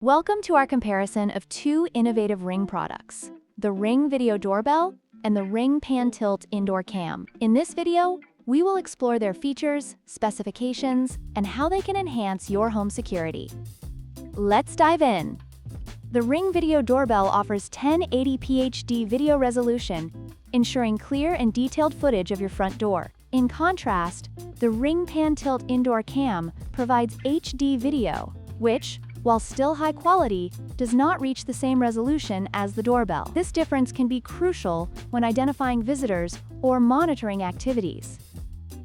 Welcome to our comparison of two innovative Ring products, the Ring Video Doorbell and the Ring Pan Tilt Indoor Cam. In this video, we will explore their features, specifications, and how they can enhance your home security. Let's dive in. The Ring Video Doorbell offers 1080p HD video resolution, ensuring clear and detailed footage of your front door. In contrast, the Ring Pan Tilt Indoor Cam provides HD video, which, while still high quality, does not reach the same resolution as the doorbell. This difference can be crucial when identifying visitors or monitoring activities.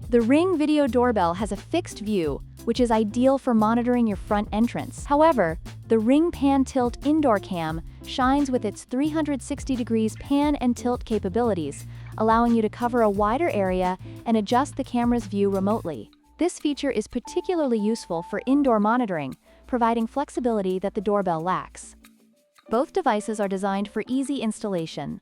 The Ring Video Doorbell has a fixed view, which is ideal for monitoring your front entrance. However, the Ring Pan Tilt Indoor Cam shines with its 360 degrees pan and tilt capabilities, allowing you to cover a wider area and adjust the camera's view remotely. This feature is particularly useful for indoor monitoring, providing flexibility that the doorbell lacks. Both devices are designed for easy installation.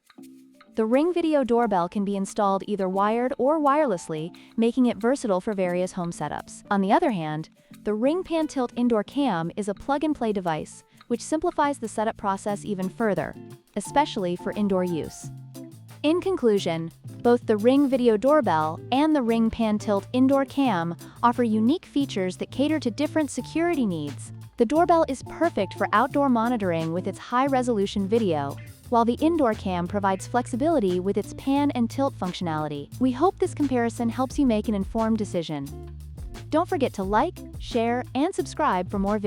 The Ring Video Doorbell can be installed either wired or wirelessly, making it versatile for various home setups. On the other hand, the Ring Pan Tilt Indoor Cam is a plug-and-play device, which simplifies the setup process even further, especially for indoor use. In conclusion, both the Ring Video Doorbell and the Ring Pan Tilt Indoor Cam offer unique features that cater to different security needs. The doorbell is perfect for outdoor monitoring with its high-resolution video, while the indoor cam provides flexibility with its pan and tilt functionality. We hope this comparison helps you make an informed decision. Don't forget to like, share, and subscribe for more videos.